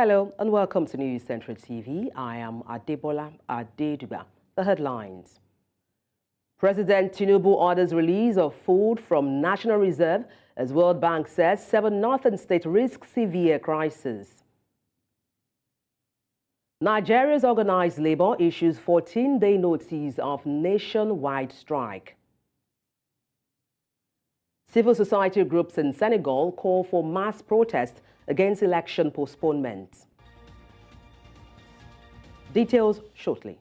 Hello and welcome to News Central TV. I am Adebola Adeduba. The headlines. President Tinubu orders release of food from National Reserve as World Bank says 7 northern states risk severe crisis. Nigeria's organized labor issues 14-day notice of nationwide strike. Civil society groups in Senegal call for mass protest against election postponement. Details shortly.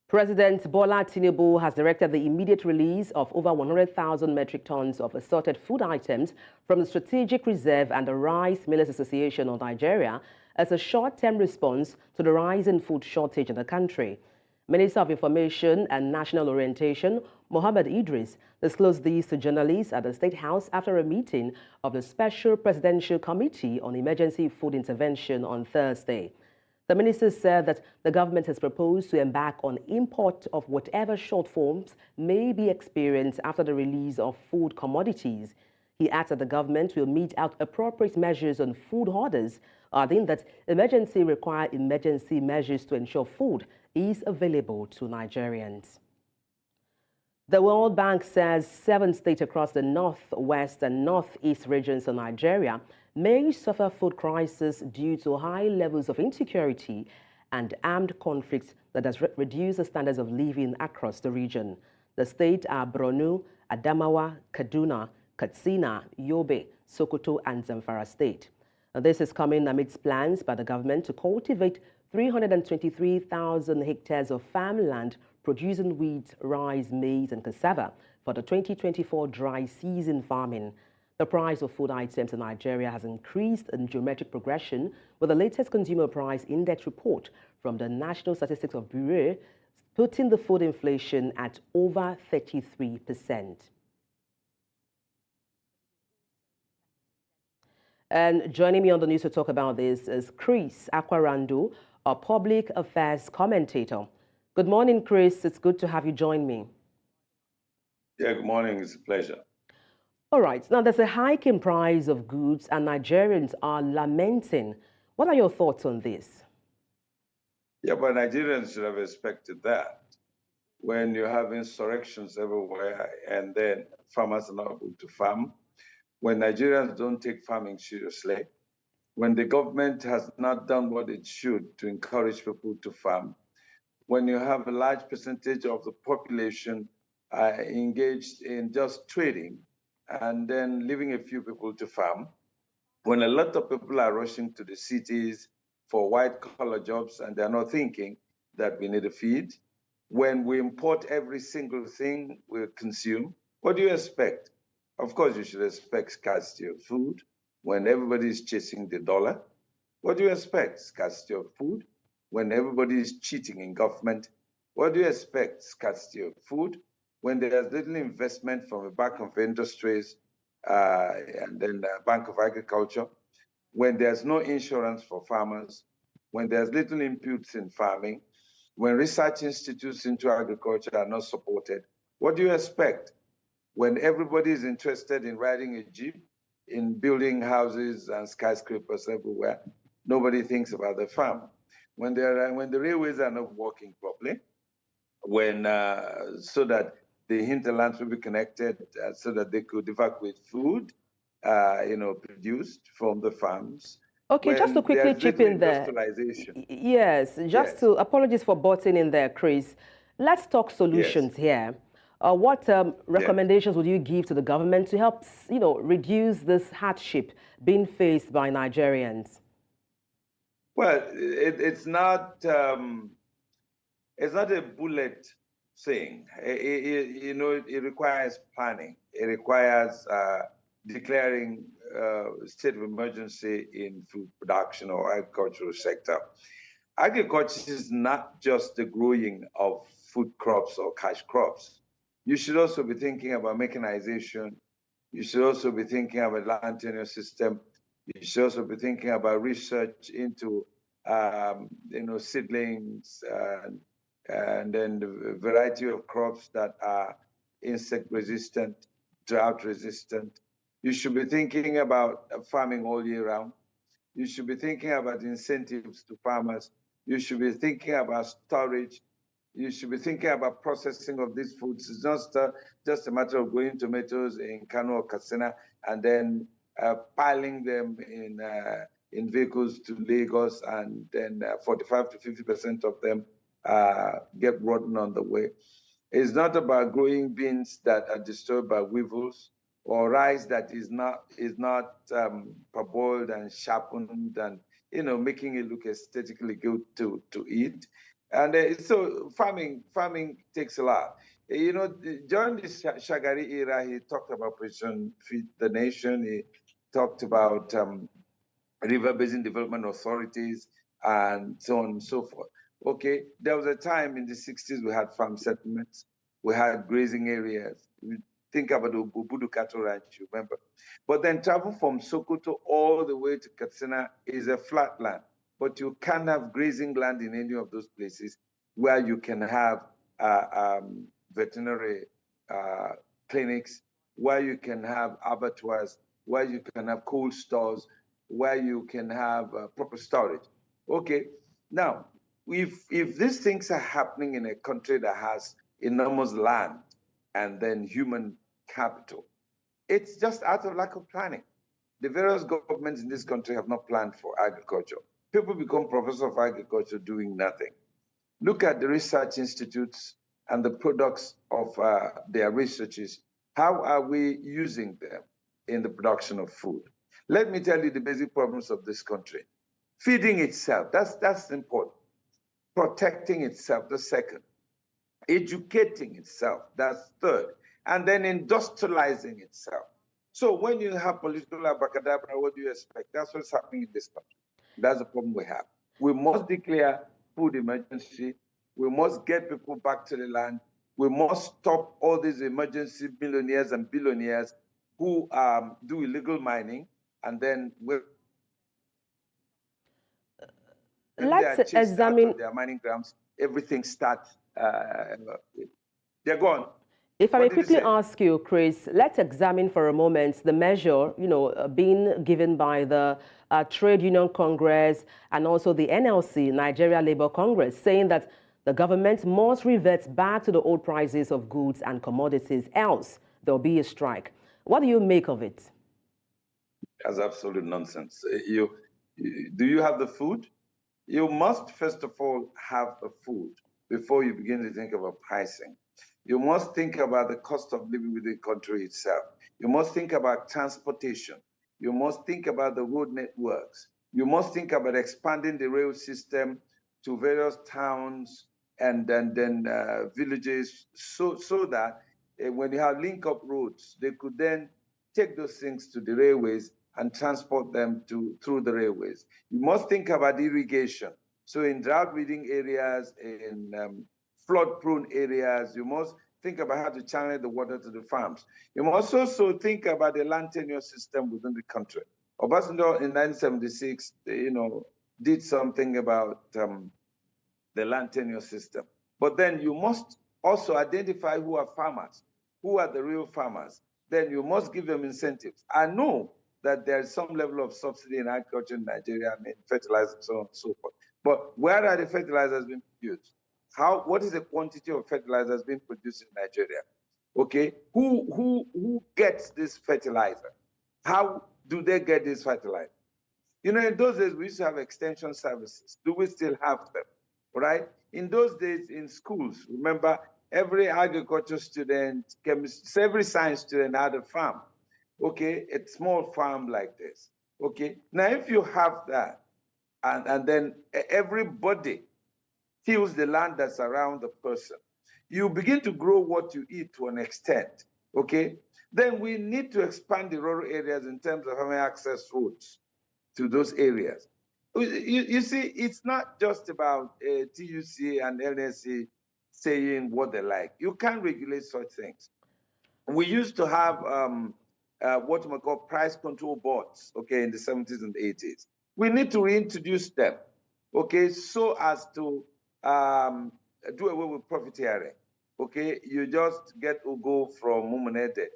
President Bola Tinubu has directed the immediate release of over 100,000 metric tons of assorted food items from the Strategic Reserve and the Rice Millers Association of Nigeria as a short-term response to the rising food shortage in the country. Minister of Information and National Orientation, Mohammed Idris, disclosed these to journalists at the State House after a meeting of the Special Presidential Committee on Emergency Food Intervention on Thursday. The minister said that the government has proposed to embark on import of whatever shortfalls may be experienced after the release of food commodities. He adds that the government will mete out appropriate measures on food hoarders, adding that emergency require emergency measures to ensure food is available to Nigerians. The World Bank says 7 states across the northwest and northeast regions of Nigeria may suffer food crisis due to high levels of insecurity and armed conflicts that has reduced the standards of living across the region. The states are Borno, Adamawa, Kaduna, Katsina, Yobe, Sokoto, and Zamfara state. This is coming amidst plans by the government to cultivate 323,000 hectares of farmland producing wheat, rice, maize, and cassava for the 2024 dry season farming. The price of food items in Nigeria has increased in geometric progression, with the latest Consumer Price Index report from the National Statistics Bureau putting the food inflation at over 33%. And joining me on the news to talk about this is Chris Akwarandu, a public affairs commentator. Good morning, Chris. It's good to have you join me. Yeah, good morning. It's a pleasure. All right. Now, there's a hike in price of goods and Nigerians are lamenting. What are your thoughts on this? Yeah, but Nigerians should have expected that. When you have insurrections everywhere and then farmers are not able to farm, when Nigerians don't take farming seriously, when the government has not done what it should to encourage people to farm, when you have a large percentage of the population engaged in just trading and then leaving a few people to farm, when a lot of people are rushing to the cities for white-collar jobs and they're not thinking that we need a feed, when we import every single thing we consume, what do you expect? Of course, you should expect scarcity of food. When everybody is chasing the dollar, what do you expect? Scarcity of food. When everybody is cheating in government, what do you expect? Scarcity of food. When there's little investment from the Bank of Industries and then the Bank of Agriculture, when there's no insurance for farmers, when there's little inputs in farming, when research institutes into agriculture are not supported, what do you expect? When everybody is interested in riding a jeep, in building houses and skyscrapers everywhere, nobody thinks about the farm. When the railways are not working properly, when so that the hinterlands will be connected so that they could evacuate food, produced from the farms. Okay, just to quickly chip in there. Yes, just to, apologies for butting in there, Chris. Let's talk solutions here. What recommendations would you give to the government to help, reduce this hardship being faced by Nigerians? Well, it's not a bullet thing. It requires planning. It requires declaring state of emergency in food production or agricultural sector. Agriculture is not just the growing of food crops or cash crops. You should also be thinking about mechanization. You should also be thinking about land tenure system. You should also be thinking about research into, seedlings and then the variety of crops that are insect resistant, drought resistant. You should be thinking about farming all year round. You should be thinking about incentives to farmers. You should be thinking about storage. You should be thinking about processing of these foods. It's just a matter of growing tomatoes in Kano or Katsina and then piling them in vehicles to Lagos, and then 45 to 50% of them get rotten on the way. It's not about growing beans that are destroyed by weevils, or rice that is not parboiled and sharpened and making it look aesthetically good to eat. And so farming takes a lot. During this Shagari era, he talked about Precision Feed the Nation. He talked about river basin development authorities and so on and so forth. Okay, there was a time in the 60s we had farm settlements, we had grazing areas. We think about the Obudu cattle ranch, you remember. But then travel from Sokoto all the way to Katsina is a flat land, but you can't have grazing land in any of those places where you can have veterinary clinics, where you can have abattoirs, where you can have cold stores, where you can have proper storage. Okay, now, if these things are happening in a country that has enormous land and then human capital, it's just out of lack of planning. The various governments in this country have not planned for agriculture. People become professors of agriculture doing nothing. Look at the research institutes and the products of their researches. How are we using them in the production of food? Let me tell you the basic problems of this country. Feeding itself, that's important. Protecting itself, the second. Educating itself, that's third. And then industrializing itself. So when you have political abracadabra, what do you expect? That's what's happening in this country. That's the problem we have. We must declare food emergency. We must get people back to the land. We must stop all these emergency millionaires and billionaires who do illegal mining, and then when Let's they are chased out examine. of their mining grounds, everything starts, they're gone. If I What may did you quickly say? ask you, Chris, let's examine for a moment the measure, being given by the Trade Union Congress and also the NLC, Nigeria Labour Congress, saying that the government must revert back to the old prices of goods and commodities, else there'll be a strike. What do you make of it? That's absolute nonsense. Do you have the food? You must first of all have the food before you begin to think about pricing. You must think about the cost of living within the country itself. You must think about transportation. You must think about the road networks. You must think about expanding the rail system to various towns and then villages, so that when you have link-up roads, they could then take those things to the railways and transport them through the railways. You must think about irrigation. So in drought-ridden areas, in flood-prone areas, you must think about how to channel the water to the farms. You must also think about the land tenure system within the country. Obasanjo in 1976, did something about the land tenure system. But then you must also identify who are farmers, who are the real farmers. Then you must give them incentives. I know that there is some level of subsidy in agriculture in Nigeria, and in fertilizer, so on and so forth. But where are the fertilizers being produced? What is the quantity of fertilizers being produced in Nigeria? Okay, who gets this fertilizer? How do they get this fertilizer? In those days, we used to have extension services. Do we still have them? Right? In those days, in schools, remember, every agriculture student, every science student had a farm. Okay, a small farm like this. Okay, now if you have that, and then everybody tills the land that's around the person, you begin to grow what you eat to an extent. Okay, then we need to expand the rural areas in terms of having access roads to those areas. You see, it's not just about TUC and LSC saying what they like. You can't regulate such things. We used to have what we call price control boards, okay, in the 70s and 80s. We need to reintroduce them, okay, so as to do away with profiteering. Okay, you just get Ugo from Mumunede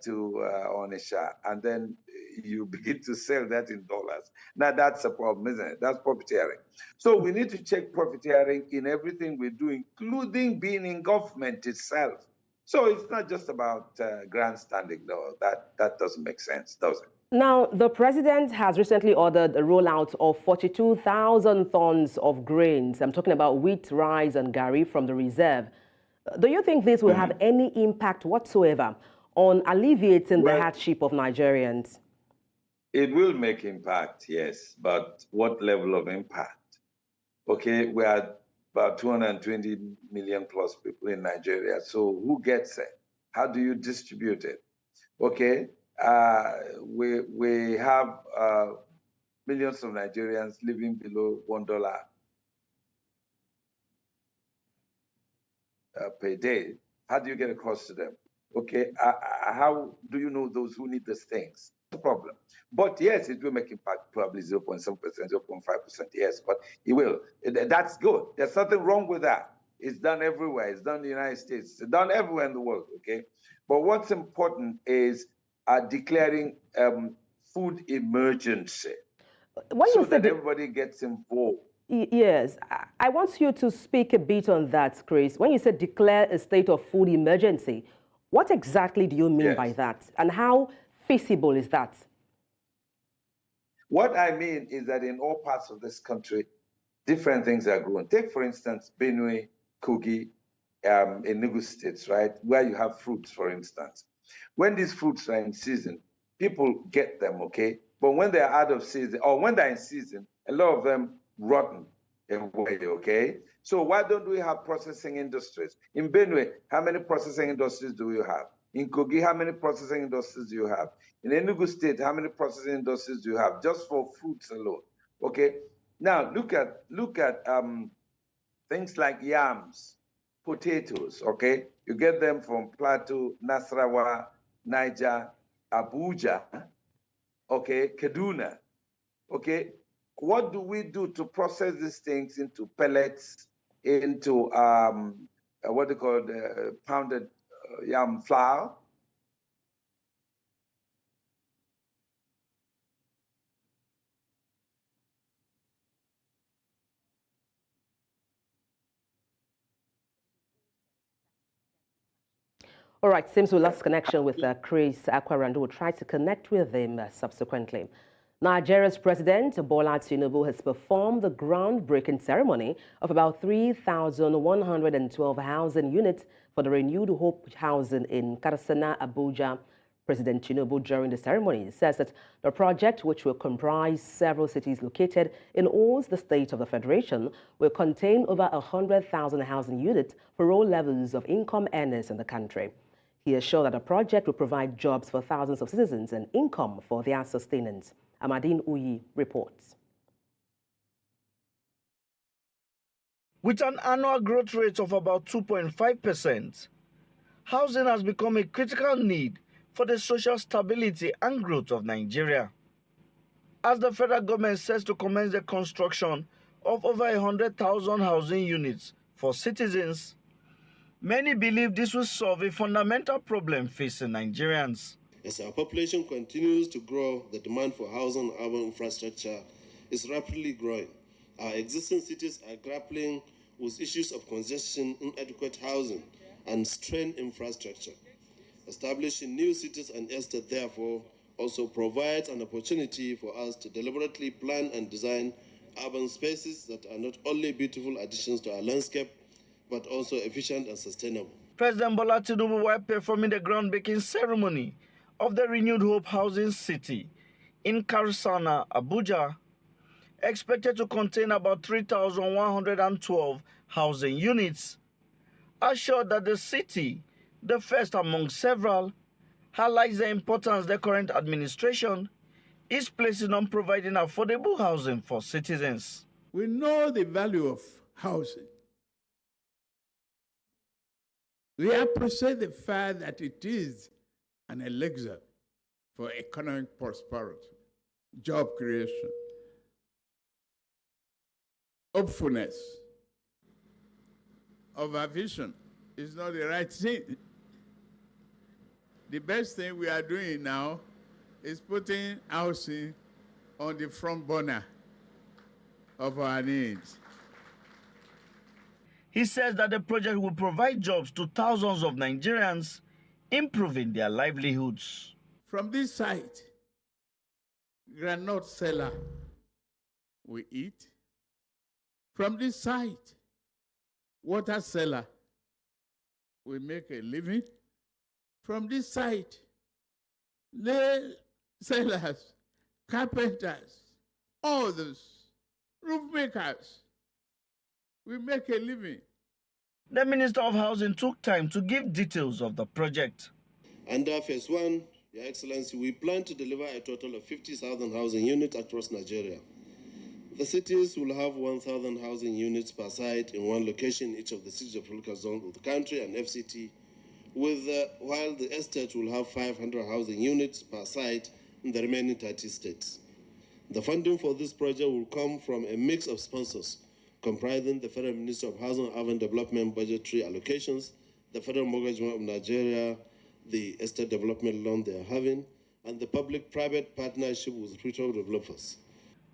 to Onisha, and then you begin to sell that in dollars. Now that's a problem, isn't it? That's profiteering. So we need to check profiteering in everything we do, including being in government itself. So it's not just about grandstanding, though. That doesn't make sense, does it? Now, the president has recently ordered the rollout of 42,000 tons of grains. I'm talking about wheat, rice, and gari from the reserve. Do you think this will have any impact whatsoever on alleviating the hardship of Nigerians? It will make impact, yes, but what level of impact? Okay, we are about 220 million plus people in Nigeria, so who gets it? How do you distribute it? Okay, we have millions of Nigerians living below $1 per day. How do you get across to them? Okay, how do you know those who need these things? The problem. But yes, it will make impact, probably 0.7%, 0.5%, yes, but it will. That's good. There's nothing wrong with that. It's done everywhere. It's done in the United States. It's done everywhere in the world, okay? But what's important is declaring food emergency so that everybody gets involved. Yes, I want you to speak a bit on that, Chris. When you said declare a state of food emergency, what exactly do you mean by that? And how feasible is that? What I mean is that in all parts of this country, different things are grown. Take, for instance, Benue, Kogi, Enugu states, right, where you have fruits, for instance. When these fruits are in season, people get them, okay? But when they're out of season, or when they're in season, a lot of them rotten away, okay? So why don't we have processing industries? In Benue, how many processing industries do you have? In Kogi, how many processing industries do you have? In Enugu State, how many processing industries do you have? Just for fruits alone, okay? Now, look at things like yams, potatoes, okay? You get them from Plateau, Nasarawa, Niger, Abuja, okay, Kaduna, okay? What do we do to process these things into pellets, into what they call pounded yam flour? All right, seems we lost connection with Chris Akwarandu. We'll try to connect with him subsequently. Nigeria's President Bola Tinubu has performed the groundbreaking ceremony of about 3,112 housing units for the renewed Hope housing in Katsina, Abuja. President Tinubu, during the ceremony, says that the project, which will comprise several cities located in all the states of the Federation, will contain over 100,000 housing units for all levels of income earners in the country. He assured that the project will provide jobs for thousands of citizens and income for their sustenance. Amadine Uyi reports. With an annual growth rate of about 2.5%, housing has become a critical need for the social stability and growth of Nigeria. As the federal government sets to commence the construction of over 100,000 housing units for citizens, many believe this will solve a fundamental problem facing Nigerians. As our population continues to grow, the demand for housing and urban infrastructure is rapidly growing. Our existing cities are grappling with issues of congestion, inadequate housing, and strained infrastructure. Establishing new cities and estates, therefore, also provides an opportunity for us to deliberately plan and design urban spaces that are not only beautiful additions to our landscape, but also efficient and sustainable. President Bola Tinubu, while performing the groundbreaking ceremony of the renewed Hope Housing City in Katsina, Abuja, expected to contain about 3,112 housing units, assured that the city, the first among several, highlights the importance the current administration is placing on providing affordable housing for citizens. We know the value of housing. We appreciate the fact that it is an elixir for economic prosperity, job creation, hopefulness. Overvision is not the right thing. The best thing we are doing now is putting housing on the front burner of our needs. He says that the project will provide jobs to thousands of Nigerians, improving their livelihoods. From this site, granite seller we eat. From this site, water seller we make a living. From this site, nail sellers, carpenters, all those, roof makers, we make a living. The Minister of Housing took time to give details of the project. Under Phase 1, Your Excellency, we plan to deliver a total of 50,000 housing units across Nigeria. The cities will have 1,000 housing units per site in one location in each of the cities of local zones of the country and FCT, while the estate will have 500 housing units per site in the remaining 30 states. The funding for this project will come from a mix of sponsors, comprising the Federal Ministry of Housing and Urban Development budgetary allocations, the Federal Mortgage Bank of Nigeria, the estate development loan they are having, and the public-private partnership with retail developers.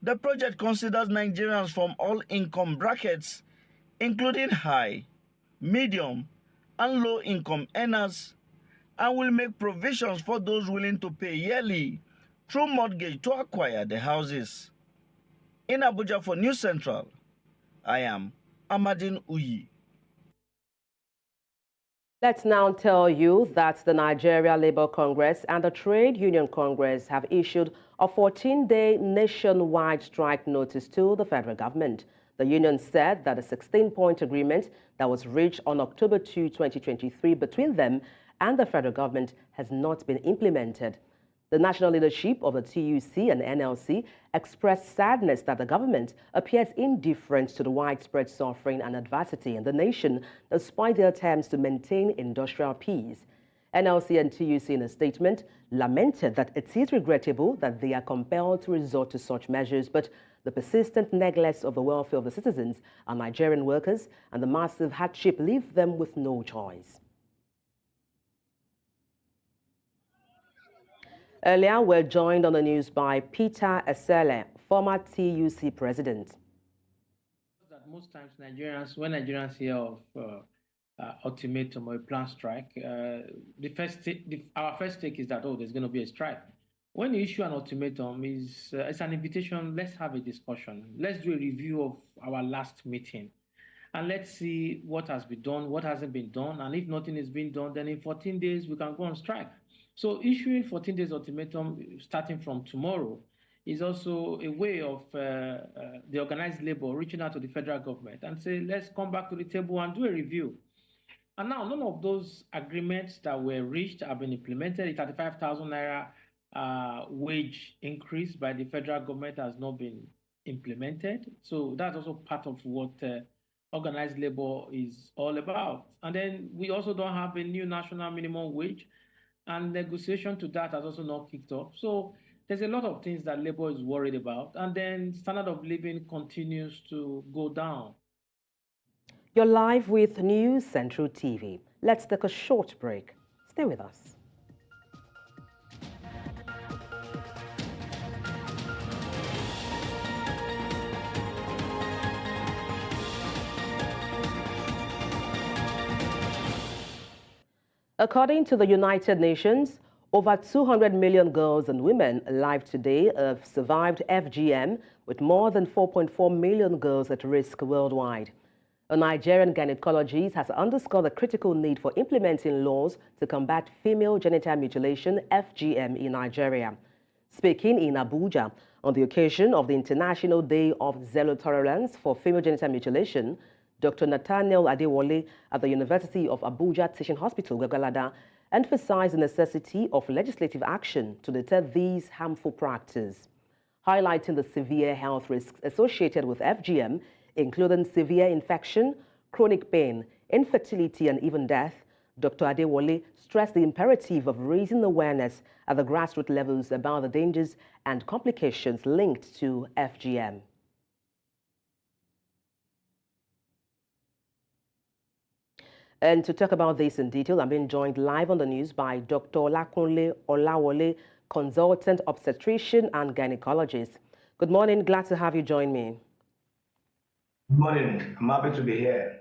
The project considers Nigerians from all income brackets, including high, medium, and low-income earners, and will make provisions for those willing to pay yearly through mortgage to acquire the houses. In Abuja for News Central, I am Amadin Uyi. Let's now tell you that the Nigeria Labour Congress and the Trade Union Congress have issued a 14-day nationwide strike notice to the federal government. The union said that a 16-point agreement that was reached on October 2, 2023 between them and the federal government has not been implemented. The national leadership of the TUC and NLC expressed sadness that the government appears indifferent to the widespread suffering and adversity in the nation, despite their attempts to maintain industrial peace. NLC and TUC in a statement lamented that it is regrettable that they are compelled to resort to such measures, but the persistent neglect of the welfare of the citizens and Nigerian workers and the massive hardship leave them with no choice. Earlier, we're joined on the news by Peter Esele, former TUC president. That most times Nigerians, when Nigerians hear of ultimatum or a planned strike, our first take is that, oh, there's going to be a strike. When you issue an ultimatum, it's an invitation, let's have a discussion. Let's do a review of our last meeting. And let's see what has been done, what hasn't been done. And if nothing is being done, then in 14 days, we can go on strike. So issuing 14 days ultimatum starting from tomorrow is also a way of the organized labor reaching out to the federal government and say, let's come back to the table and do a review. And now none of those agreements that were reached have been implemented. The 35,000 naira wage increase by the federal government has not been implemented. So that's also part of what organized labor is all about. And then we also don't have a new national minimum wage, and negotiation to that has also not kicked off. So there's a lot of things that labor is worried about. And then standard of living continues to go down. You're live with News Central TV. Let's take a short break. Stay with us. According to the United Nations, over 200 million girls and women alive today have survived FGM, with more than 4.4 million girls at risk worldwide. A Nigerian gynecologist has underscored the critical need for implementing laws to combat female genital mutilation, FGM, in Nigeria. Speaking in Abuja on the occasion of the International Day of Zero Tolerance for Female Genital Mutilation, Dr. Nathaniel Adewale at the University of Abuja Teaching Hospital, Gwagalada, emphasized the necessity of legislative action to deter these harmful practices, highlighting the severe health risks associated with FGM, including severe infection, chronic pain, infertility, and even death. Dr. Adewale stressed the imperative of raising awareness at the grassroots levels about the dangers and complications linked to FGM. And to talk about this in detail, I'm being joined live on the news by Dr. Olakunle Olawole, consultant obstetrician and gynecologist. Good morning. Glad to have you join me. Good morning. I'm happy to be here.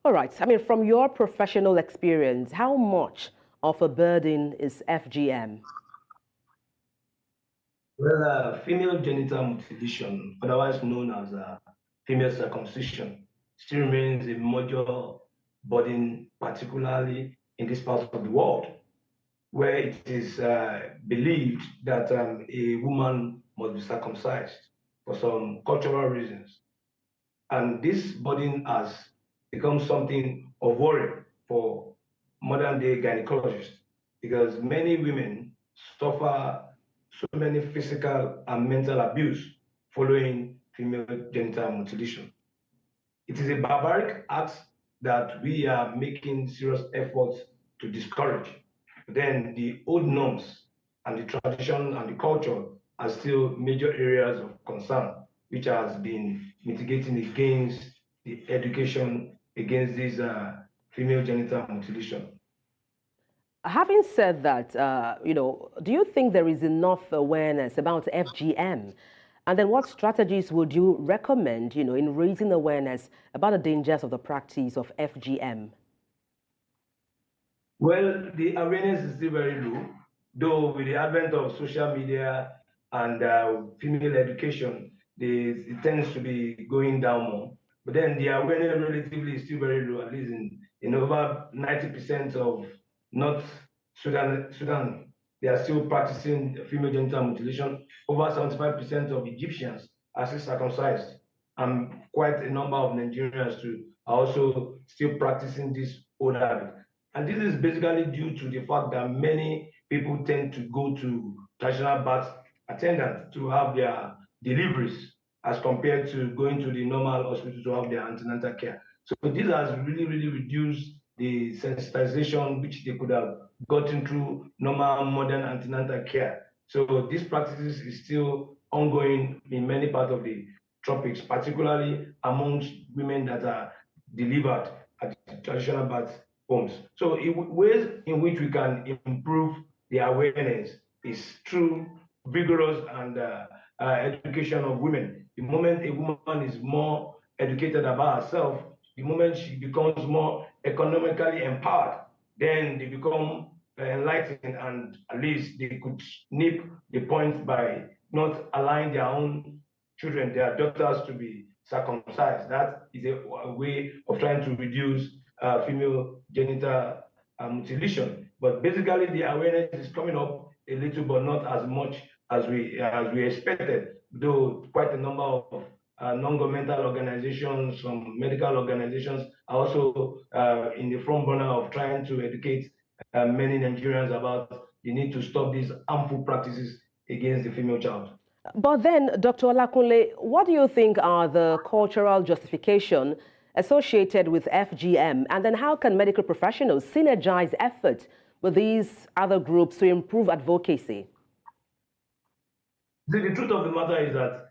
All right. I mean, from your professional experience, how much of a burden is FGM? Well, female genital mutilation, otherwise known as female circumcision, still remains a major burden, particularly in this part of the world, where it is believed that a woman must be circumcised for some cultural reasons. And this burden has become something of worry for modern day gynecologists because many women suffer so many physical and mental abuse following female genital mutilation. It is a barbaric act that we are making serious efforts to discourage. But then the old norms and the tradition and the culture are still major areas of concern, which has been mitigating against the education against this female genital mutilation. Having said that, do you think there is enough awareness about FGM? And then what strategies would you recommend, in raising awareness about the dangers of the practice of FGM? Well, the awareness is still very low, though with the advent of social media and female education, it tends to be going down more. But then the awareness relatively is still very low, at least in over 90% of North Sudan, they are still practicing female genital mutilation. Over 75% of Egyptians are still circumcised, and quite a number of Nigerians too are also still practicing this old habit. And this is basically due to the fact that many people tend to go to traditional birth attendants to have their deliveries as compared to going to the normal hospital to have their antenatal care. So this has really, really reduced the sensitization which they could have gotten through normal modern antenatal care. So these practices is still ongoing in many parts of the tropics, particularly amongst women that are delivered at traditional birth homes. So ways in which we can improve the awareness is through vigorous and education of women. The moment a woman is more educated about herself, the moment she becomes more economically empowered, then they become enlightened, and at least they could nip the point by not allowing their own children, their daughters, to be circumcised. That is a way of trying to reduce female genital mutilation. But basically, the awareness is coming up a little, but not as much as we expected. Though quite a number of non-governmental organizations, some medical organizations are also in the front burner of trying to educate many Nigerians about the need to stop these harmful practices against the female child. But then, Dr. Olakunle, what do you think are the cultural justification associated with FGM? And then how can medical professionals synergize efforts with these other groups to improve advocacy? The truth of the matter is that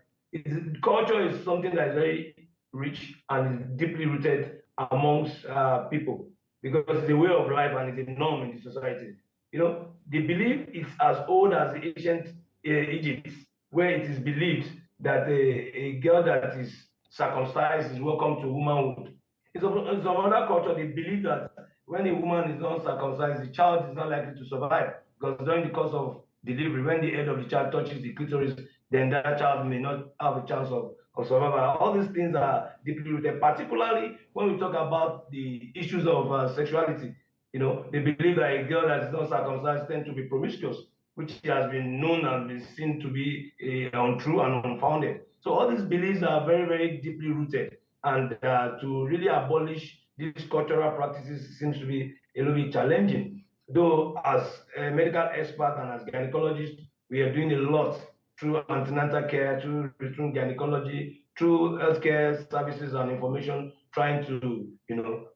culture is something that is very rich and is deeply rooted amongst people because it's a way of life and it's a norm in the society. They believe it's as old as the ancient Egypt, where it is believed that a girl that is circumcised is welcome to womanhood. In some other culture, they believe that when a woman is not circumcised, the child is not likely to survive because during the course of delivery, when the head of the child touches the clitoris, then that child may not have a chance of survival. All these things are deeply rooted, particularly when we talk about the issues of sexuality. They believe that a girl that is not circumcised tends to be promiscuous, which has been known and been seen to be untrue and unfounded. So all these beliefs are very, very deeply rooted. And to really abolish these cultural practices seems to be a little bit challenging. Though as a medical expert and as gynecologists, we are doing a lot through antenatal care, through gynecology, through healthcare services and information, trying to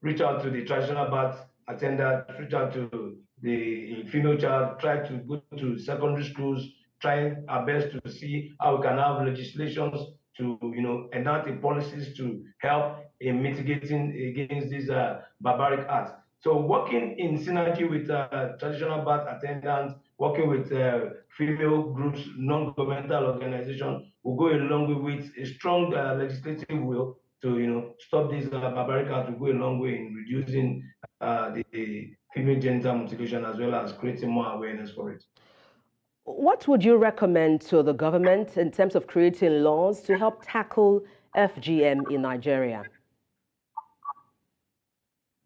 reach out to the traditional birth attendant, reach out to the female child, try to go to secondary schools, trying our best to see how we can have legislations to, enact policies to help in mitigating against these barbaric acts. So working in synergy with traditional birth attendants, working with female groups, non-governmental organizations will go a long way with a strong legislative will to stop these barbaric acts. Will go a long way in reducing the female genital mutilation as well as creating more awareness for it. What would you recommend to the government in terms of creating laws to help tackle FGM in Nigeria?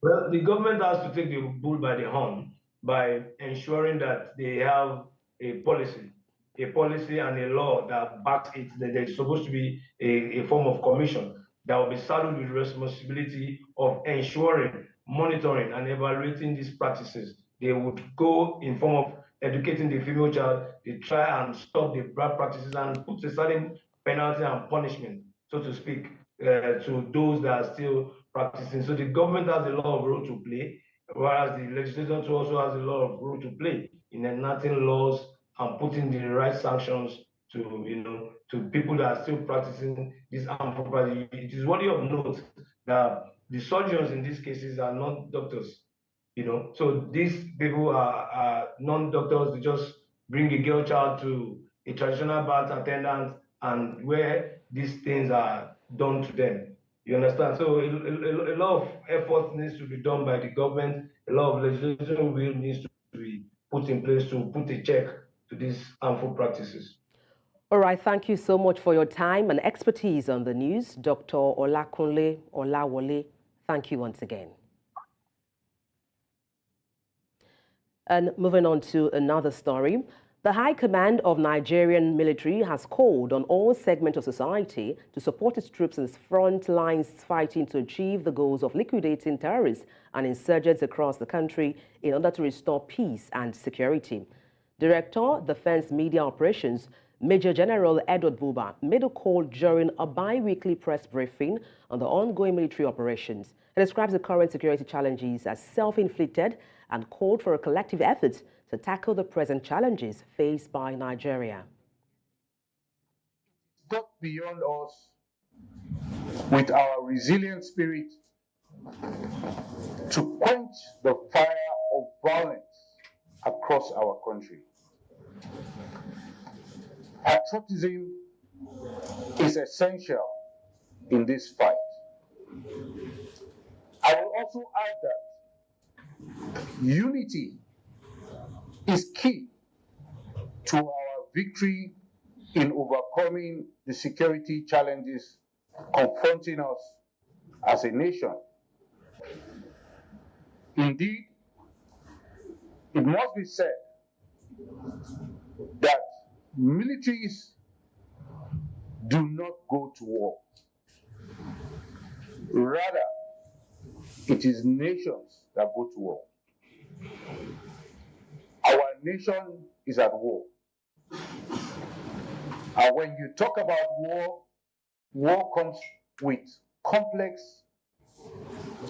Well, the government has to take the bull by the horn by ensuring that they have a policy and a law that backs it. That there's supposed to be a form of commission that will be saddled with responsibility of ensuring, monitoring, and evaluating these practices. They would go in form of educating the female child. They try and stop the bad practices and put a certain penalty and punishment, so to speak, to those that are still practicing. So the government has a lot of role to play, whereas the legislature also has a lot of role to play in enacting laws and putting the right sanctions to people that are still practicing this harmful practice. It is worthy of note that the surgeons in these cases are not doctors. So these people are non-doctors. They just bring a girl child to a traditional birth attendant, and where these things are done to them. You understand? So a lot of effort needs to be done by the government. A lot of legislation will needs to be put in place to put a check to these harmful practices. All right, thank you so much for your time and expertise on the news, Dr. Olakunle Olawole. Thank you once again. And moving on to another story, the High Command of Nigerian military has called on all segments of society to support its troops in its front lines fighting to achieve the goals of liquidating terrorists and insurgents across the country in order to restore peace and security. Director, Defense Media Operations, Major General Edward Buba made a call during a bi-weekly press briefing on the ongoing military operations. He describes the current security challenges as self-inflicted and called for a collective effort to tackle the present challenges faced by Nigeria. It's got beyond us with our resilient spirit to quench the fire of violence across our country. Patriotism is essential in this fight. I will also add that unity is key to our victory in overcoming the security challenges confronting us as a nation. Indeed, it must be said that militaries do not go to war. Rather, it is nations that go to war. Our nation is at war. And when you talk about war, war comes with complex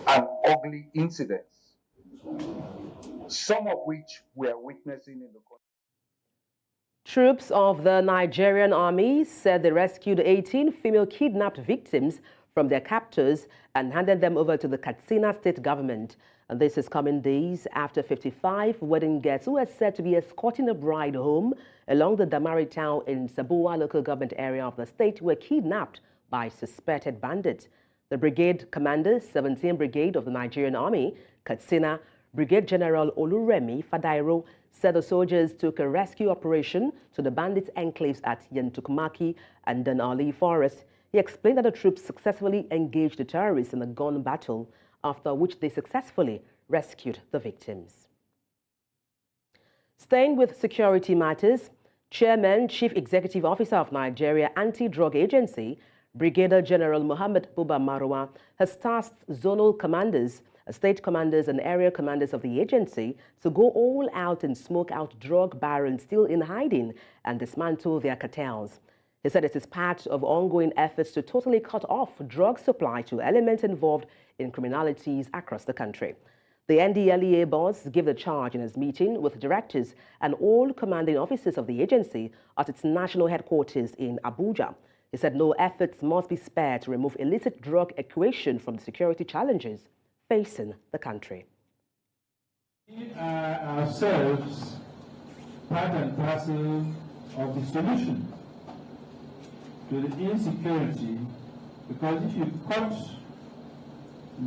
and ugly incidents, some of which we are witnessing in the country. Troops of the Nigerian army said they rescued 18 female kidnapped victims from their captors and handed them over to the Katsina state government. And this is coming days after 55 wedding guests who were said to be escorting a bride home along the Damari town in Sabuwa local government area of the state were kidnapped by suspected bandits. The brigade commander, 17th Brigade of the Nigerian Army, Katsina, Brigade General Oluremi Fadairo, said the soldiers took a rescue operation to the bandits' enclaves at Yentukmaki and Danali Forest. He explained that the troops successfully engaged the terrorists in a gun battle, after which they successfully rescued the victims. Staying with security matters, Chairman, Chief Executive Officer of Nigeria Anti-Drug Agency, Brigadier General Mohammed Buba Marwa, has tasked zonal commanders, state commanders and area commanders of the agency to go all out and smoke out drug barons still in hiding and dismantle their cartels. He said it is part of ongoing efforts to totally cut off drug supply to elements involved in criminalities across the country. The NDLEA boss gave the charge in his meeting with directors and all commanding officers of the agency at its national headquarters in Abuja. He said no efforts must be spared to remove illicit drug equation from the security challenges facing the country. We are ourselves part and parcel of the solution to the insecurity, because if you cut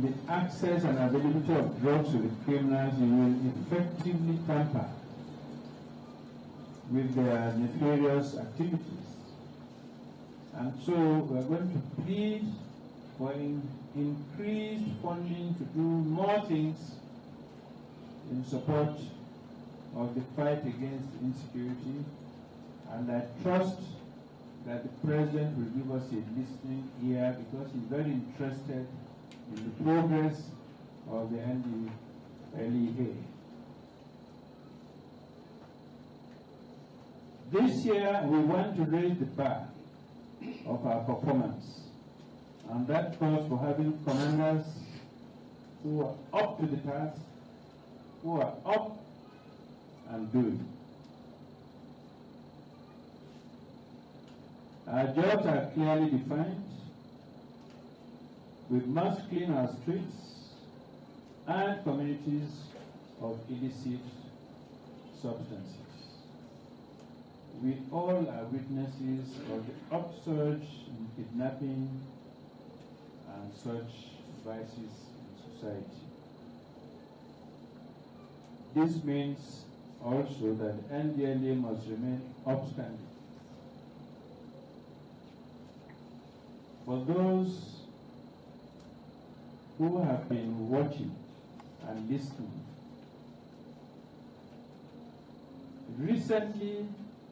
the access and availability of drugs to the criminals, you will effectively tamper with their nefarious activities. And so we're going to plead for increased funding to do more things in support of the fight against insecurity, and I trust that the President will give us a listening ear, because he's very interested in the progress of the NDLEA. This year, we want to raise the bar of our performance, and that calls for having commanders who are up to the task, who are up and doing. Our jobs are clearly defined. We must clean our streets and communities of illicit substances. We all are witnesses of the upsurge in kidnapping and such vices in society. This means also that NDLEA must remain upstanding. For those who have been watching and listening, recently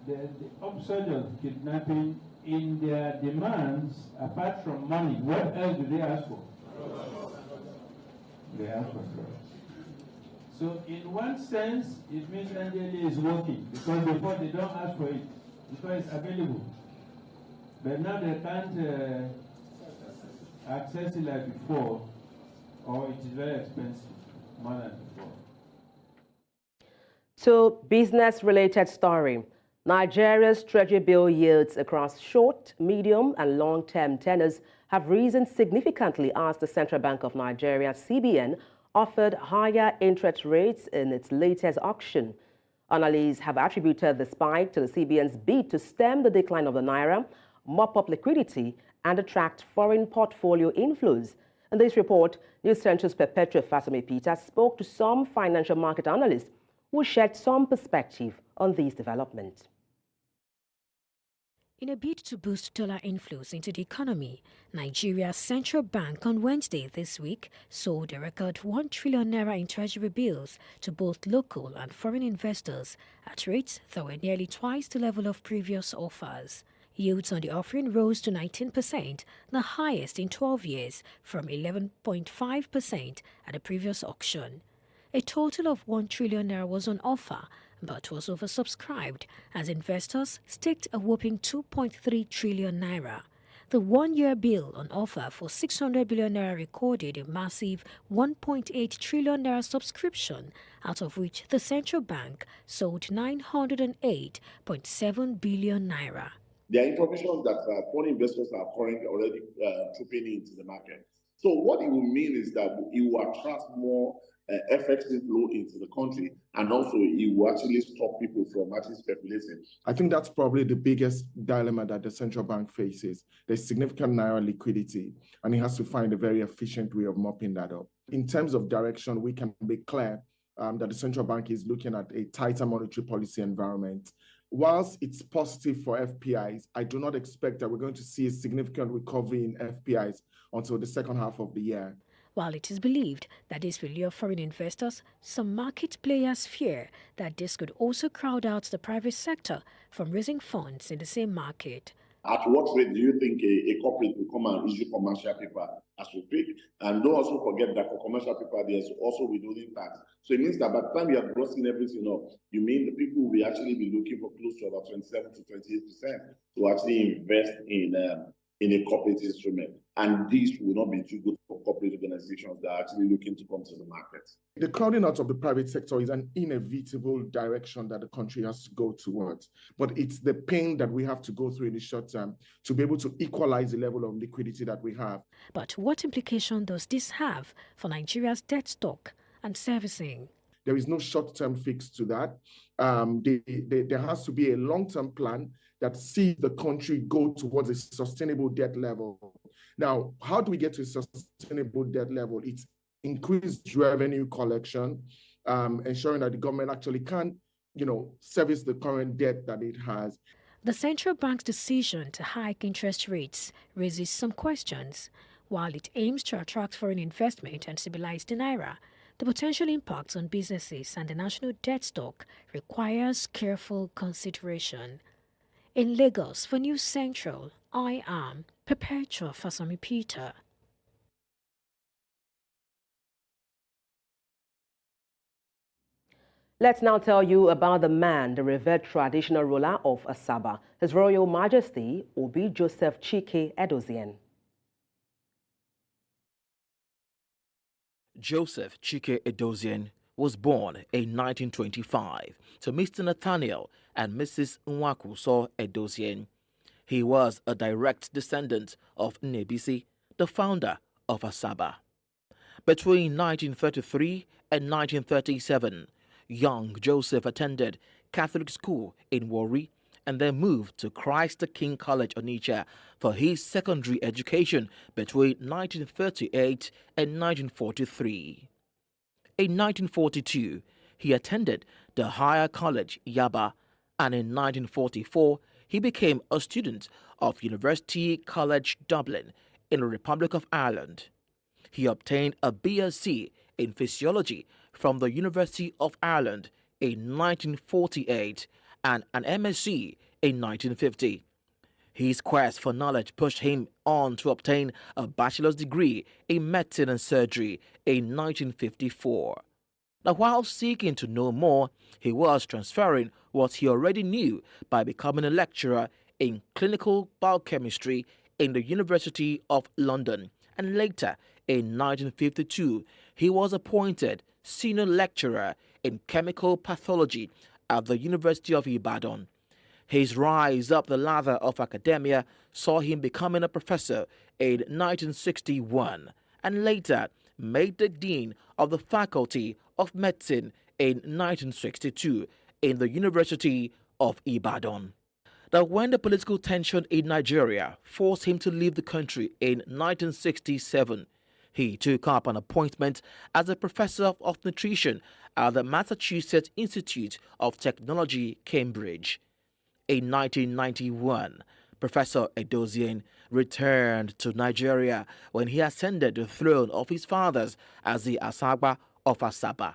the upsurge of kidnapping, in their demands, apart from money, what else do they ask for? They ask for drugs. So in one sense, it means NDLEA is working, because before they don't ask for it, because it's available. But now they can't access it like before, or it is very expensive, more than before. So, business-related story. Nigeria's treasury bill yields across short, medium, and long-term tenors have risen significantly as the Central Bank of Nigeria, CBN, offered higher interest rates in its latest auction. Analysts have attributed the spike to the CBN's bid to stem the decline of the naira, mop up liquidity, and attract foreign portfolio inflows. In this report, News Central's Perpetua Fasome Peter spoke to some financial market analysts who shared some perspective on these developments. In a bid to boost dollar inflows into the economy, Nigeria's central bank on Wednesday this week sold a record 1 trillion naira in treasury bills to both local and foreign investors at rates that were nearly twice the level of previous offers. Yields on the offering rose to 19%, the highest in 12 years, from 11.5% at the previous auction. A total of 1 trillion naira was on offer, but was oversubscribed as investors staked a whopping 2.3 trillion naira. The one-year bill on offer for 600 billion naira recorded a massive 1.8 trillion naira subscription, out of which the central bank sold 908.7 billion naira. There are information that foreign investors are currently already trooping into the market. So what it will mean is that it will attract more FX flow into the country, and also it will actually stop people from actually speculating. I think that's probably the biggest dilemma that the central bank faces. There's significant naira liquidity, and it has to find a very efficient way of mopping that up. In terms of direction, we can be clear that the central bank is looking at a tighter monetary policy environment. Whilst it's positive for FPIs, I do not expect that we're going to see a significant recovery in FPIs until the second half of the year. While it is believed that this will lure foreign investors, some market players fear that this could also crowd out the private sector from raising funds in the same market. At what rate do you think a corporate will come and issue commercial paper as we speak? And don't also forget that for commercial paper, there's also withholding tax. So it means that by the time you are grossing everything up, you mean the people will actually be looking for close to about 27 to 28% to actually invest in in a corporate instrument. And this will not be too good for corporate organizations that are actually looking to come to the market. The crowding out of the private sector is an inevitable direction that the country has to go towards. But it's the pain that we have to go through in the short term to be able to equalize the level of liquidity that we have. But what implication does this have for Nigeria's debt stock and servicing? There is no short-term fix to that. There has to be a long-term plan that sees the country go towards a sustainable debt level. Now, how do we get to a sustainable debt level? It's increased revenue collection, ensuring that the government actually can, service the current debt that it has. The central bank's decision to hike interest rates raises some questions. While it aims to attract foreign investment and stabilize the naira, the potential impacts on businesses and the national debt stock requires careful consideration. In Lagos, for News Central, I am Perpetua Fasami Peter. Let's now tell you about the man, the revered traditional ruler of Asaba, His Royal Majesty Obi Joseph Chike Edozien. Joseph Chike Edozien was born in 1925 to Mr. Nathaniel and Mrs. Nwakuso Edozien. He was a direct descendant of Nnebisi, the founder of Asaba. Between 1933 and 1937, young Joseph attended Catholic school in Warri and then moved to Christ the King College, Onitsha, for his secondary education between 1938 and 1943. In 1942, he attended the Higher College, Yaba, and in 1944, he became a student of University College Dublin in the Republic of Ireland. He obtained a BSc in Physiology from the University of Ireland in 1948 and an MSc in 1950. His quest for knowledge pushed him on to obtain a bachelor's degree in medicine and surgery in 1954. Now, while seeking to know more, he was transferring what he already knew by becoming a lecturer in clinical biochemistry in the University of London, and later, in 1952, he was appointed senior lecturer in chemical pathology at the University of Ibadan. His rise up the ladder of academia saw him becoming a professor in 1961 and later made the dean of the Faculty of Medicine in 1962 in the University of Ibadan. Now, when the political tension in Nigeria forced him to leave the country in 1967, he took up an appointment as a professor of nutrition at the Massachusetts Institute of Technology, Cambridge. In 1991, Professor Edozien returned to Nigeria when he ascended the throne of his fathers as the Asaba of Asaba.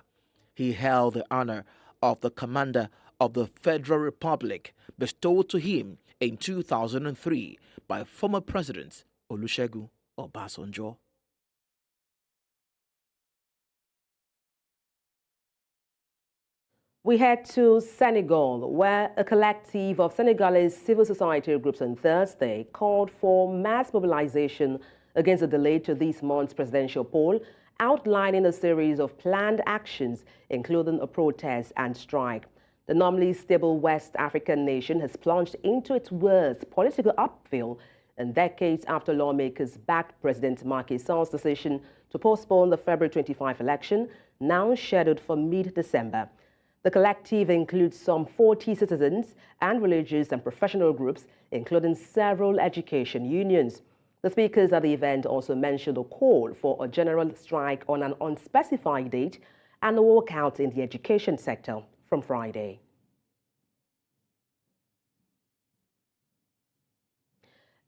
He held the honor of the Commander of the Federal Republic bestowed to him in 2003 by former President Olusegun Obasanjo. We head to Senegal, where a collective of Senegalese civil society groups on Thursday called for mass mobilization against the delay to this month's presidential poll, outlining a series of planned actions, including a protest and strike. The normally stable West African nation has plunged into its worst political upheaval in decades after lawmakers backed President Macky Sall's decision to postpone the February 25 election, now scheduled for mid-December. The collective includes some 40 citizens and religious and professional groups, including several education unions. The speakers at the event also mentioned a call for a general strike on an unspecified date and a walkout in the education sector from Friday.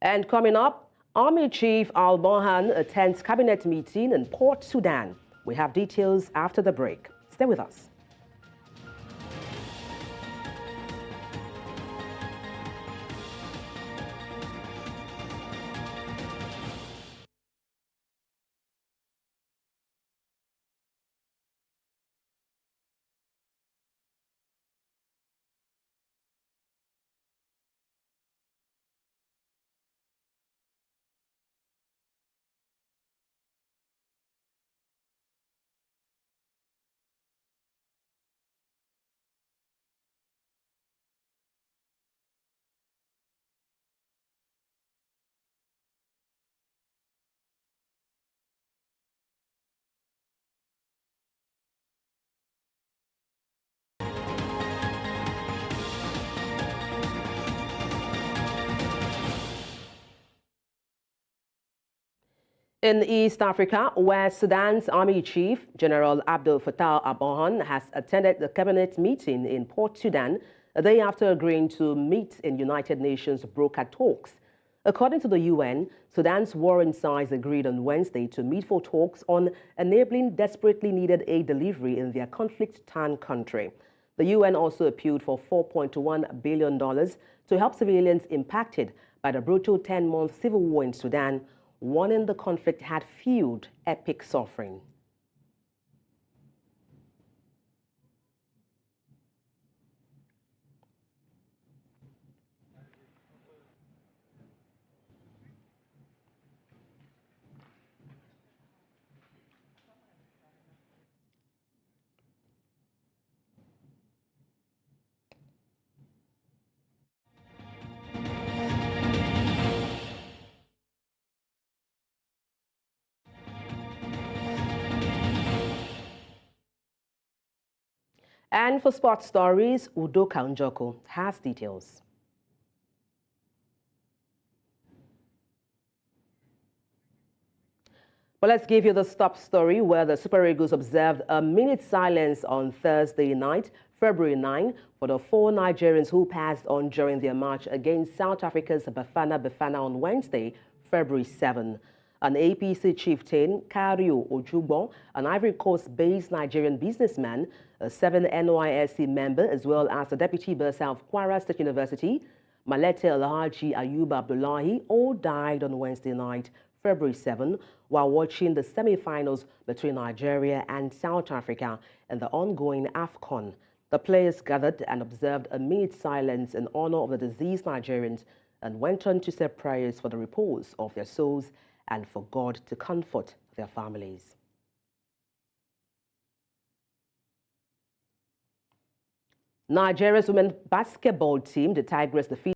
And coming up, Army Chief Al-Burhan attends cabinet meeting in Port Sudan. We have details after the break. Stay with us. In East Africa, where Sudan's Army Chief, General Abdel Fattah al-Burhan, has attended the cabinet meeting in Port Sudan a day after agreeing to meet in United Nations brokered talks. According to the UN, Sudan's warring sides agreed on Wednesday to meet for talks on enabling desperately needed aid delivery in their conflict-torn country. The UN also appealed for $4.1 billion to help civilians impacted by the brutal 10-month civil war in Sudan, warning the conflict had fueled epic suffering. And for sports stories, Udo Kaunjoko has details. Well, let's give you the top story where the Super Eagles observed a minute silence on Thursday night, February 9, for the 4 Nigerians who passed on during their march against South Africa's Bafana on Wednesday, February 7. An APC chieftain, Kario Ojugbo, an Ivory Coast-based Nigerian businessman, a 7 NYSC member, as well as the deputy bursar of Kwara State University, Malete Alhaji Ayuba Abdullahi, all died on Wednesday night, February 7, while watching the semi-finals between Nigeria and South Africa in the ongoing AFCON. The players gathered and observed a minute's silence in honor of the deceased Nigerians and went on to say prayers for the repose of their souls and for God to comfort their families. Nigeria's women's basketball team, the Tigers, defeated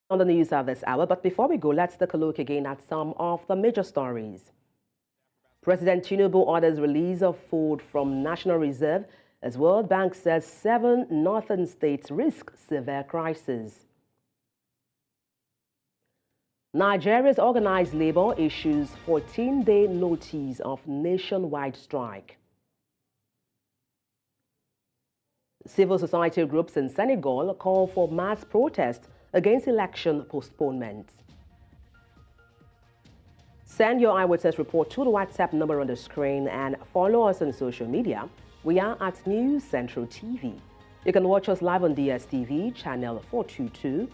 on the news at this hour. But before we go, let's take a look again at some of the major stories. President Tinubu orders release of food from National Reserve as World Bank says 7 northern states risk severe crisis. Nigeria's organized labor issues 14-day notice of nationwide strike. Civil society groups in Senegal call for mass protest against election postponement. Send your eyewitness report to the WhatsApp number on the screen and follow us on social media. We are at News Central TV. You can watch us live on DSTV, channel 422,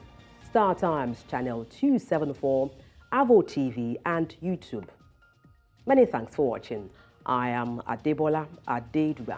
Star Times, channel 274, Avo TV, and YouTube. Many thanks for watching. I am Adebola Adeduba.